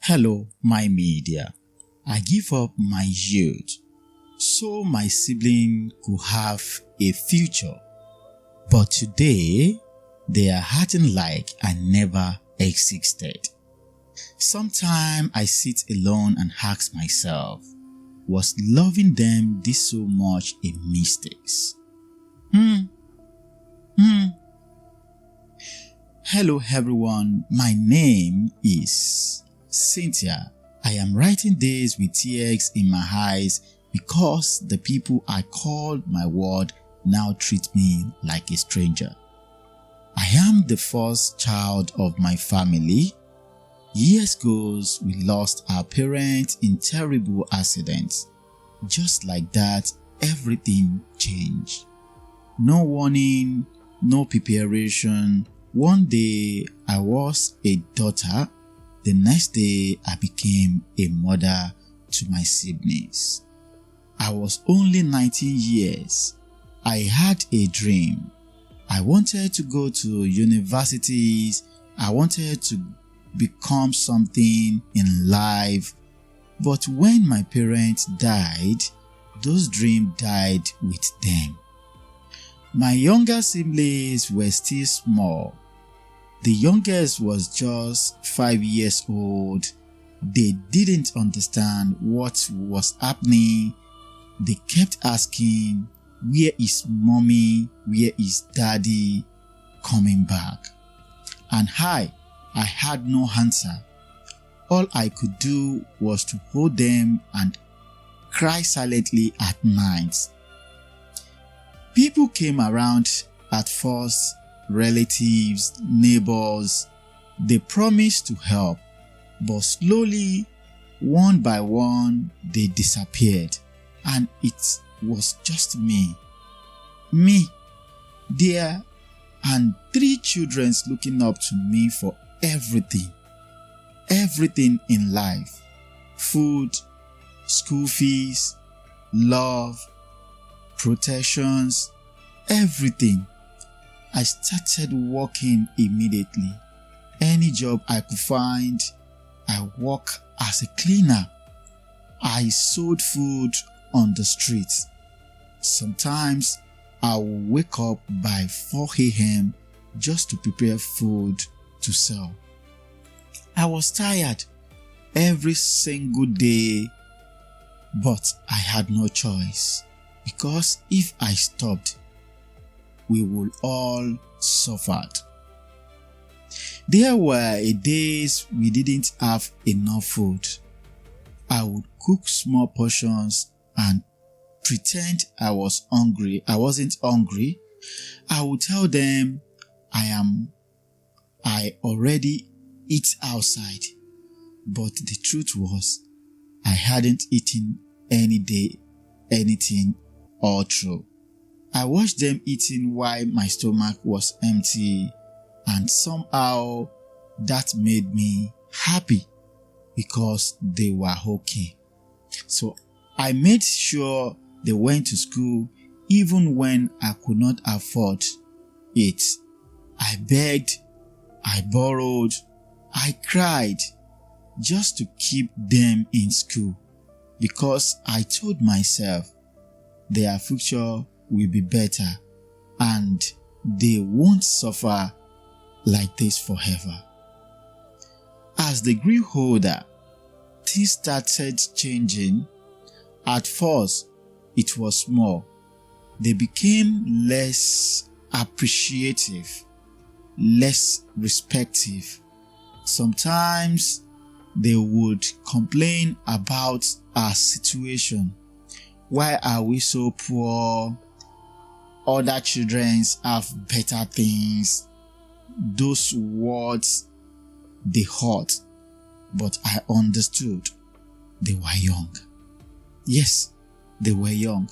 Hello, my media. I give up my youth so my sibling could have a future. But today, they are acting like I never existed. Sometimes I sit alone and ask myself, was loving them this so much a mistake? Hello everyone, my name is Cynthia. I am writing this with tears in my eyes because the people I called my world now treat me like a stranger. I am the first child of my family. Years ago, we lost our parents in terrible accidents. Just like that, everything changed. No warning, no preparation. One day I was a daughter, the next day I became a mother to my siblings. I was only 19 years. I had a dream. I wanted to go to universities. I wanted to become something in life. But when my parents died, those dreams died with them. My younger siblings were still small. The youngest was just 5 years old. They didn't understand what was happening. They kept asking, where is mommy? Where is daddy coming back? And I had no answer. All I could do was to hold them and cry silently at night. People came around at first, relatives, neighbors. They promised to help, but slowly, one by one, they disappeared. And it was just me there, and 3 children looking up to me for everything in life: food, school fees, love, protections, everything. I started working immediately. Any job I could find, I worked as a cleaner. I sold food on the streets. Sometimes I would wake up by 4 a.m. just to prepare food to sell. I was tired every single day, but I had no choice, because if I stopped, we would all suffer. There were days we didn't have enough food. I would cook small portions and pretend I was hungry. I wasn't hungry. I would tell them I already eat outside. But the truth was, I hadn't eaten anything all through. I watched them eating while my stomach was empty, and somehow that made me happy because they were okay. So I made sure they went to school even when I could not afford it. I begged, I borrowed, I cried just to keep them in school, because I told myself their future will be better and they won't suffer like this forever. As they grew older, things started changing. At first, it was small. They became less appreciative, less respectful. Sometimes they would complain about our situation. Why are we so poor? Other children have better things. Those words, they hurt. But I understood. They were young. Yes, they were young.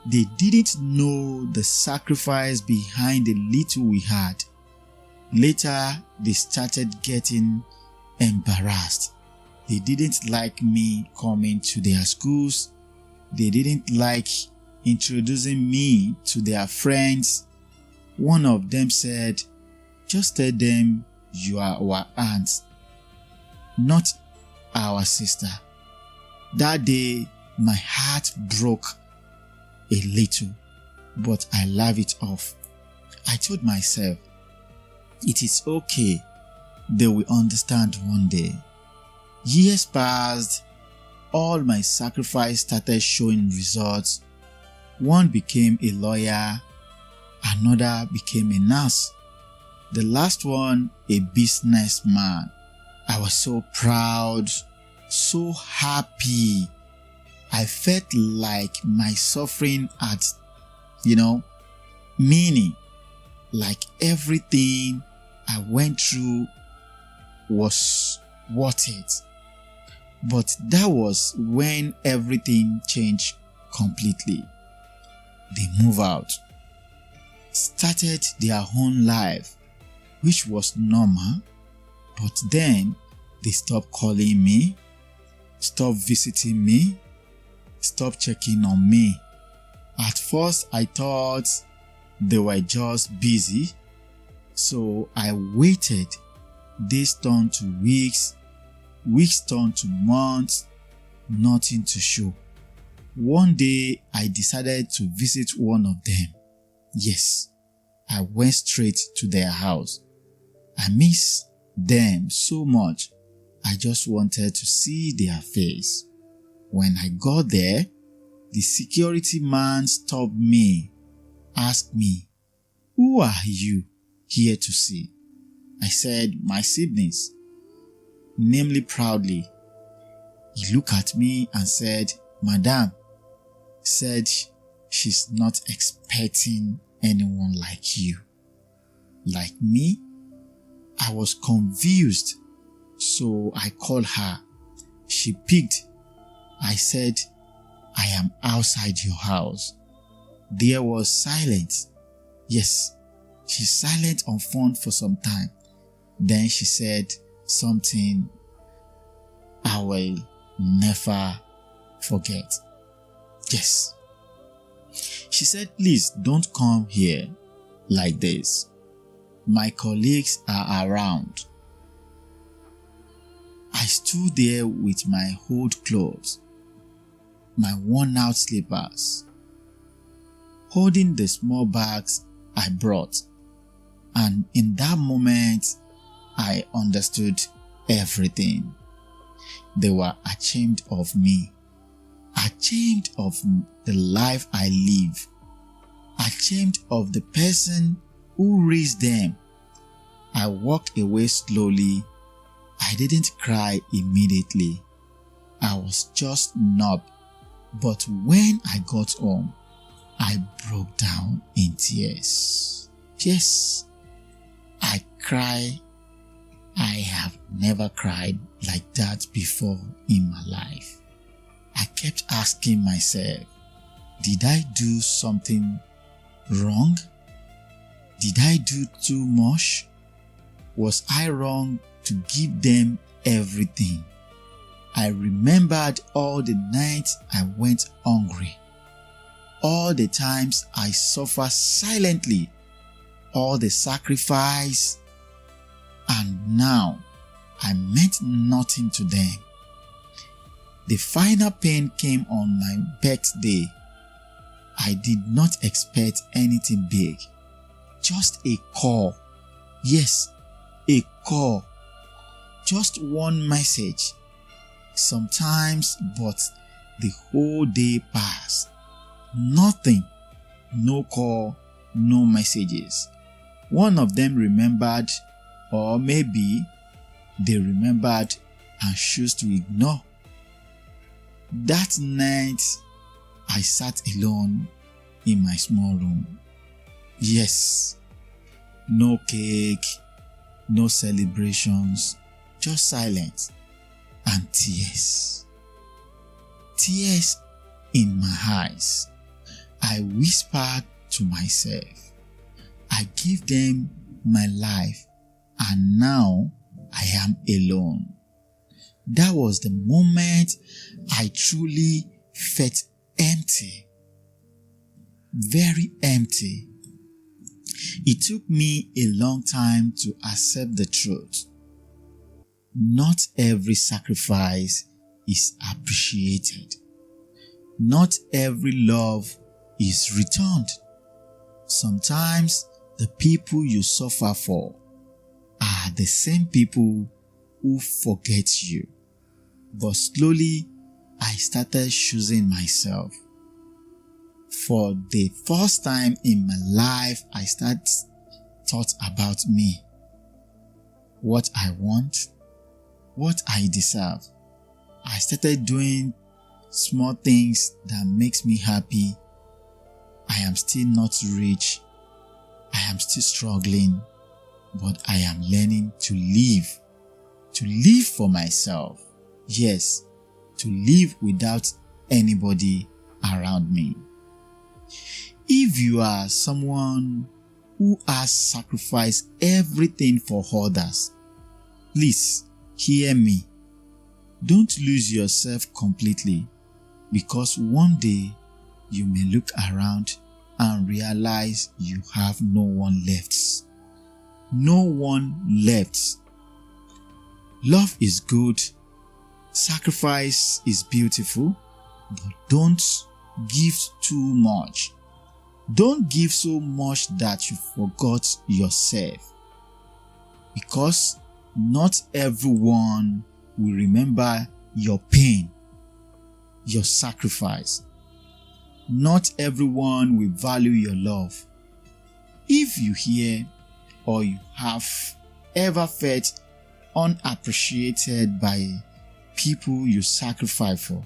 They didn't know the sacrifice behind the little we had. Later, they started getting embarrassed. They didn't like me coming to their schools. They didn't like introducing me to their friends. One of them said, just tell them you are our aunt. not our sister. That day, my heart broke a little, but I laughed it off. I told myself, it is okay. They will understand one day. Years passed. All my sacrifice started showing results. One became a lawyer, another became a nurse, the last one a businessman. I was so proud, so happy. I felt like my suffering had, meaning, like everything I went through was worth it. But that was when everything changed completely. They moved out, started their own life, which was normal, but then they stopped calling me, stopped visiting me, stopped checking on me. At first, I thought they were just busy, so I waited. Days turned to weeks, weeks turned to months, nothing to show. One day, I decided to visit one of them. Yes, I went straight to their house. I miss them so much. I just wanted to see their face. When I got there, the security man stopped me, asked me, "Who are you here to see?" I said, "My siblings," namely proudly. He looked at me and said, "Madam," said she's not expecting anyone like you. Like me? I was confused, so I called her. She picked. I said, "I am outside your house." There was silence. Yes, she's silent on phone for some time. Then she said something I will never forget. Yes. She said, "Please don't come here like this. My colleagues are around." I stood there with my old clothes, my worn-out slippers, holding the small bags I brought, and in that moment, I understood everything. They were ashamed of me, ashamed of the life I live, ashamed of the person who raised them. I walked away slowly. I didn't cry immediately. I was just numb. But when I got home, I broke down in tears. Yes, I cried. I have never cried like that before in my life. I kept asking myself, did I do something wrong? Did I do too much? Was I wrong to give them everything? I remembered all the nights I went hungry, all the times I suffered silently, all the sacrifice, and now I meant nothing to them. The final pain came on my birthday. I did not expect anything big, just a call. Yes, a call. Just one message. Sometimes, but the whole day passed. Nothing. No call, no messages. One of them remembered, or maybe they remembered and chose to ignore. That night, I sat alone in my small room. Yes, no cake, no celebrations, just silence and tears. Tears in my eyes. I whispered to myself, I gave them my life and now I am alone. That was the moment I truly felt empty. Very empty. It took me a long time to accept the truth. not every sacrifice is appreciated. Not every love is returned. Sometimes the people you suffer for are the same people who forget you. But slowly, I started choosing myself. For the first time in my life, I thought about me. What I want, what I deserve. I started doing small things that makes me happy. I am still not rich. I am still struggling, but I am learning to live for myself. Yes, to live without anybody around me. If you are someone who has sacrificed everything for others, please hear me. Don't lose yourself completely, because one day you may look around and realize you have no one left. No one left. Love is good. Sacrifice is beautiful, but don't give too much. Don't give so much that you forgot yourself, because not everyone will remember your pain, your sacrifice. Not everyone will value your love. If you hear or you have ever felt unappreciated by people you sacrifice for,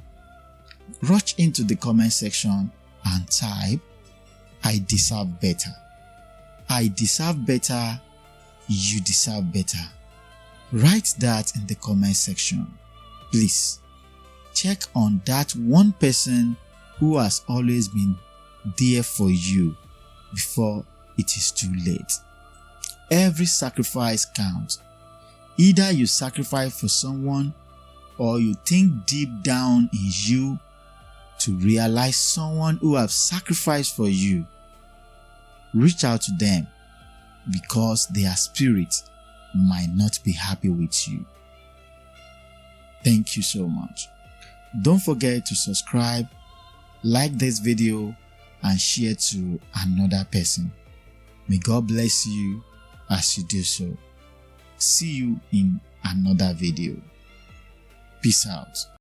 rush into the comment section and type, "I deserve better." I deserve better. You deserve better. Write that in the comment section. Please check on that one person who has always been there for you before it is too late. Every sacrifice counts. Either you sacrifice for someone, or you think deep down in you to realize someone who has sacrificed for you. Reach out to them, because their spirit might not be happy with you. Thank you so much. Don't forget to subscribe, like this video, and share to another person. May God bless you as you do so. See you in another video. Peace out.